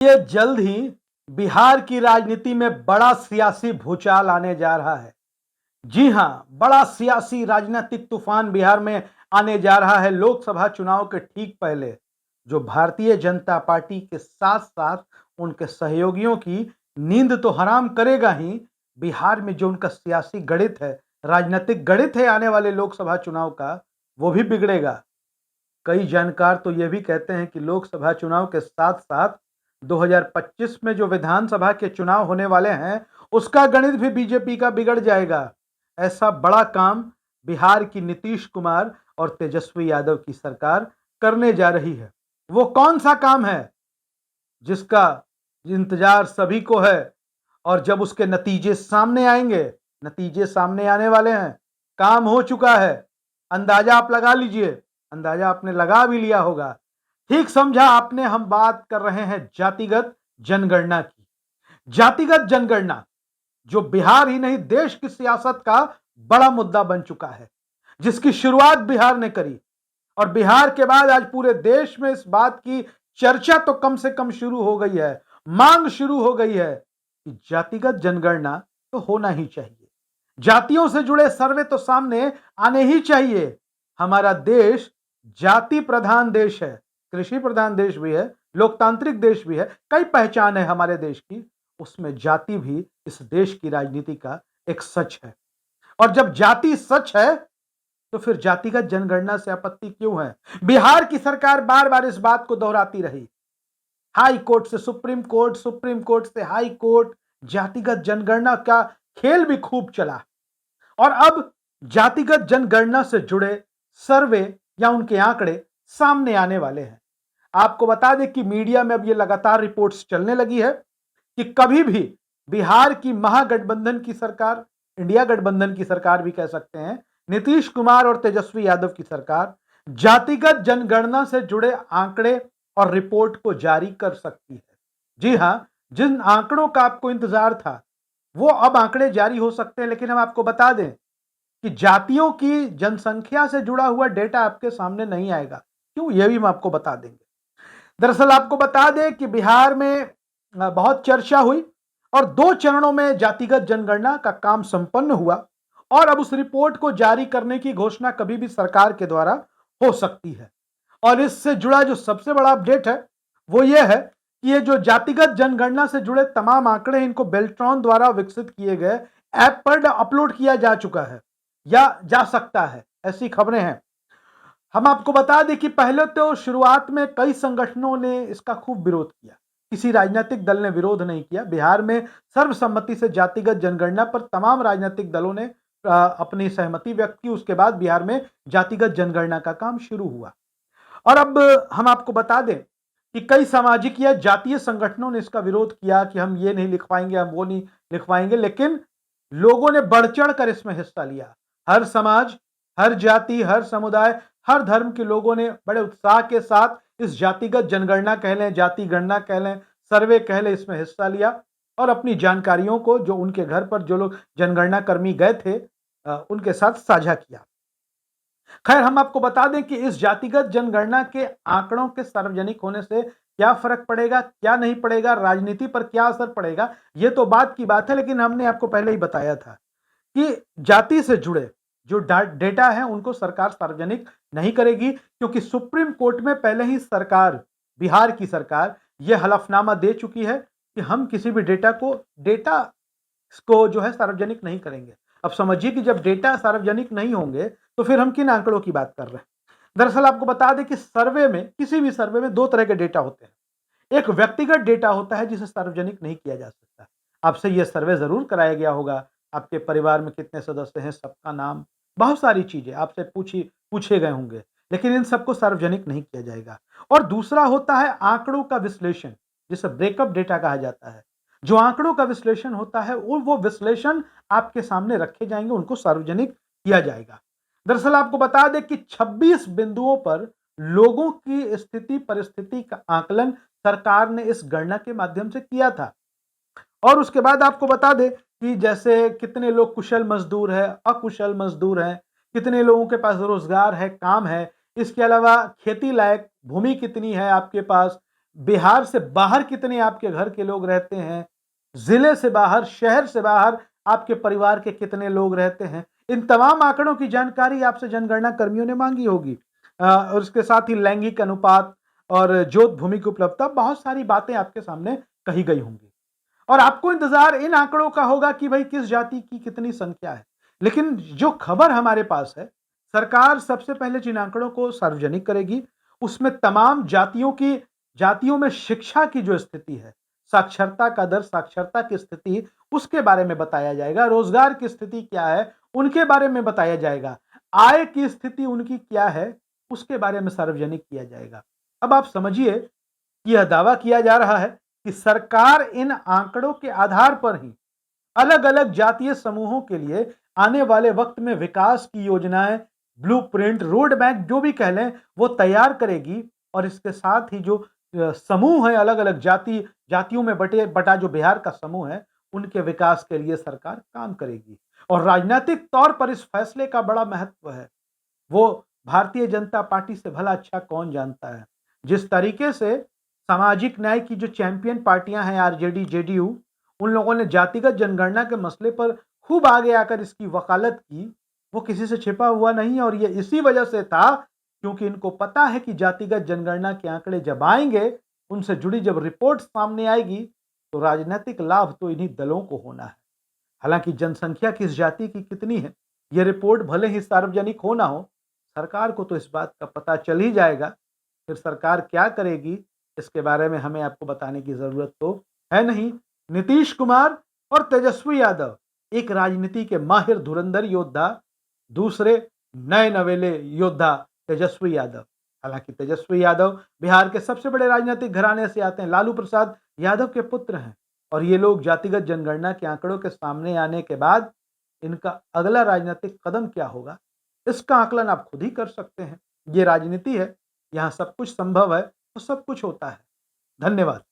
ये जल्द ही बिहार की राजनीति में बड़ा सियासी भूचाल आने जा रहा है। जी हां, बड़ा सियासी राजनीतिक तूफान बिहार में आने जा रहा है लोकसभा चुनाव के ठीक पहले, जो भारतीय जनता पार्टी के साथ-साथ उनके सहयोगियों की नींद तो हराम करेगा ही, बिहार में जो उनका सियासी गणित है, राजनीतिक गणित है आने वाले लोकसभा चुनाव का, वो भी बिगड़ेगा। कई जानकार तो ये भी कहते हैं कि लोकसभा चुनाव के साथ-साथ 2025 में जो विधानसभा के चुनाव होने वाले हैं, उसका गणित भी बीजेपी का बिगड़ जाएगा। ऐसा बड़ा काम बिहार की नीतीश कुमार और तेजस्वी यादव की सरकार करने जा रही है। वो कौन-सा काम है, जिसका इंतजार सभी को है और जब उसके नतीजे सामने आएंगे, नतीजे सामने आने वाले हैं, काम हो चुका है, अंदाजा आप लगा लीजिए, अंदाजा आपने लगा भी लिया होगा। ठीक समझा आपने, हम बात कर रहे हैं जातिगत जनगणना की। जातिगत जनगणना जो बिहार ही नहीं देश की सियासत का बड़ा मुद्दा बन चुका है, जिसकी शुरुआत बिहार ने करी और बिहार के बाद आज पूरे देश में इस बात की चर्चा तो कम से कम शुरू हो गई है, मांग शुरू हो गई है कि जातिगत जनगणना तो होना ही चाहिए। जातियों से जुड़े सर्वे तो सामने आने ही चाहिए। हमारा देश जाति प्रधान देश है, कृषि प्रधान देश भी है, लोकतांत्रिक देश भी है, कई पहचान है हमारे देश की, उसमें जाति भी इस देश की राजनीति का एक सच है। और जब जाति सच है तो फिर जातिगत जनगणना से आपत्ति क्यों है? बिहार की सरकार बार-बार इस बात को दोहराती रही। हाई कोर्ट से सुप्रीम कोर्ट, सुप्रीम कोर्ट से हाई कोर्ट, जातिगत जनगणना का खेल भी खूब चला और अब जातिगत जनगणना से जुड़े सर्वे या उनके आंकड़े सामने आने वाले हैं। आपको बता दें कि मीडिया में अब ये लगातार रिपोर्ट्स चलने लगी है कि कभी भी बिहार की महागठबंधन की सरकार, इंडिया गठबंधन की सरकार भी कह सकते हैं, नीतीश कुमार और तेजस्वी यादव की सरकार जातिगत जनगणना से जुड़े आंकड़े और रिपोर्ट को जारी कर सकती है। जी हां, जिन आंकड़ों का आपको इंतजार था, वो अब आंकड़े जारी हो सकते हैं, लेकिन हम आपको बता दें कि जातियों की जनसंख्या से जुड़ा हुआ डेटा आपके सामने नहीं आएगा। क्यों? यह भी हम आपको बता देंगे। दरअसल आपको बता दें कि बिहार में बहुत चर्चा हुई और 2 चरणों में जातिगत जनगणना का काम संपन्न हुआ और अब उस रिपोर्ट को जारी करने की घोषणा कभी भी सरकार के द्वारा हो सकती है। और इससे जुड़ा जो सबसे बड़ा अपडेट है, वो ये है कि ये जो जातिगत जनगणना से जुड़े तमाम आंकड़े हैं, इनको बेल्ट्रॉन द्वारा विकसित किए गए ऐप पर अपलोड किया जा चुका है या जा सकता है, ऐसी खबरें हैं। हम आपको बता दें कि पहले तो शुरुआत में कई संगठनों ने इसका खूब विरोध किया। किसी राजनीतिक दल ने विरोध नहीं किया। बिहार में सर्वसम्मति से जातिगत जनगणना पर तमाम राजनीतिक दलों ने अपनी सहमति व्यक्त की। उसके बाद बिहार में जातिगत जनगणना का काम शुरू हुआ। और अब हम आपको बता दें कि कई सामाजिक या जातीय संगठनों ने इसका विरोध किया कि हम ये नहीं लिख पाएंगे, हम वो नहीं लिख पाएंगे, लेकिन लोगों ने बढ़-चढ़ कर इसमें हिस्सा लिया। हर समाज, हर जाति, हर समुदाय, हर धर्म के लोगों ने बड़े उत्साह के साथ इस जातिगत जनगणना कह लें, जाति गणना कह लें, सर्वे कह लें, इसमें हिस्सा लिया और अपनी जानकारियों को जो उनके घर पर जो लोग जनगणना कर्मी गए थे उनके साथ साझा किया। खैर, हम आपको बता दें कि इस जातिगत जनगणना के आंकड़ों के सार्वजनिक होने से क्या फ़र्क पड़ेगा, क्या नहीं पड़ेगा, राजनीति पर क्या असर पड़ेगा, ये तो बात की बात है, लेकिन हमने आपको पहले ही बताया था कि जाति से जुड़े जो डेटा है उनको सरकार सार्वजनिक नहीं करेगी, क्योंकि सुप्रीम कोर्ट में पहले ही सरकार, बिहार की सरकार ये हलफनामा दे चुकी है कि हम किसी भी डेटा को जो है सार्वजनिक नहीं करेंगे। अब समझिए कि जब डेटा सार्वजनिक नहीं होंगे तो फिर हम किन आंकड़ों की बात कर रहे हैं। दरअसल आपको बता दें कि सर्वे में, किसी भी सर्वे में 2 तरह के डेटा होते हैं। एक व्यक्तिगत डेटा होता है जिसे सार्वजनिक नहीं किया जा सकता। आपसे यह सर्वे ज़रूर कराया गया होगा, आपके परिवार में कितने सदस्य हैं, सबका नाम, बहुत सारी चीज़ें आपसे पूछे गए होंगे, लेकिन इन सबको सार्वजनिक नहीं किया जाएगा। और दूसरा होता है आंकड़ों का विश्लेषण, जिसे ब्रेकअप डेटा कहा जाता है। जो आंकड़ों का विश्लेषण होता है, वो विश्लेषण आपके सामने रखे जाएंगे, उनको सार्वजनिक किया जाएगा। दरअसल आपको बता दें कि 26 बिंदुओं पर लोगों की स्थिति परिस्थिति का आकलन सरकार ने इस गणना के माध्यम से किया था। और उसके बाद आपको बता दें कि जैसे कितने लोग कुशल मजदूर है, अकुशल मजदूर हैं, कितने लोगों के पास रोजगार है, काम है, इसके अलावा खेती लायक भूमि कितनी है आपके पास, बिहार से बाहर कितने आपके घर के लोग रहते हैं, जिले से बाहर, शहर से बाहर आपके परिवार के कितने लोग रहते हैं, इन तमाम आंकड़ों की जानकारी आपसे जनगणना कर्मियों ने मांगी होगी। और उसके साथ ही लैंगिक अनुपात और जोत भूमि की उपलब्धता, बहुत सारी बातें आपके सामने कही गई होंगी और आपको इंतजार इन आंकड़ों का होगा कि भाई किस जाति की कितनी संख्या है। लेकिन जो खबर हमारे पास है, सरकार सबसे पहले जिन आंकड़ों को सार्वजनिक करेगी, उसमें तमाम जातियों में शिक्षा की जो स्थिति है, साक्षरता का दर, साक्षरता की स्थिति, उसके बारे में बताया जाएगा। रोजगार की स्थिति क्या है, उनके बारे में बताया जाएगा। आय की स्थिति उनकी क्या है, उसके बारे में सार्वजनिक किया जाएगा। अब आप समझिए कि यह दावा किया जा रहा है कि सरकार इन आंकड़ों के आधार पर ही अलग-अलग जातीय समूहों के लिए आने वाले वक्त में विकास की योजनाएं, ब्लूप्रिंट, रोड मैप जो भी कह लें, वो तैयार करेगी और इसके साथ ही जो समूह है, अलग-अलग जातियों में बटा जो बिहार का समूह है, उनके विकास के लिए सरकार काम करेगी। और राजनीतिक तौर पर इस फैसले का बड़ा महत्व है। वो भारतीय जनता पार्टी से भला अच्छा कौन जानता है। जिस तरीके से सामाजिक न्याय की जो चैंपियन पार्टियां हैं, आरजेडी, जेडीयू, उन लोगों ने जातिगत जनगणना के मसले पर खूब आगे आकर इसकी वकालत की, वो किसी से छिपा हुआ नहीं है और ये इसी वजह से था क्योंकि इनको पता है कि जातिगत जनगणना के आंकड़े जब आएंगे, उनसे जुड़ी जब रिपोर्ट सामने आएगी, तो राजनीतिक लाभ तो इन्हीं दलों को होना है। हालांकि जनसंख्या किस जाति की कितनी है, ये रिपोर्ट भले ही सार्वजनिक हो ना हो, सरकार को तो इस बात का पता चल ही जाएगा। फिर सरकार क्या करेगी, इसके बारे में हमें आपको बताने की जरूरत तो है नहीं। नीतीश कुमार और तेजस्वी यादव, एक राजनीति के माहिर धुरंधर योद्धा, दूसरे नए नवेले योद्धा तेजस्वी यादव। हालांकि तेजस्वी यादव बिहार के सबसे बड़े राजनीतिक घराने से आते हैं, लालू प्रसाद यादव के पुत्र हैं और ये लोग जातिगत जनगणना के आंकड़ों के सामने आने के बाद इनका अगला राजनीतिक कदम क्या होगा, इसका आकलन आप खुद ही कर सकते हैं। ये राजनीति है, यहाँ सब कुछ संभव है तो सब कुछ होता है। धन्यवाद।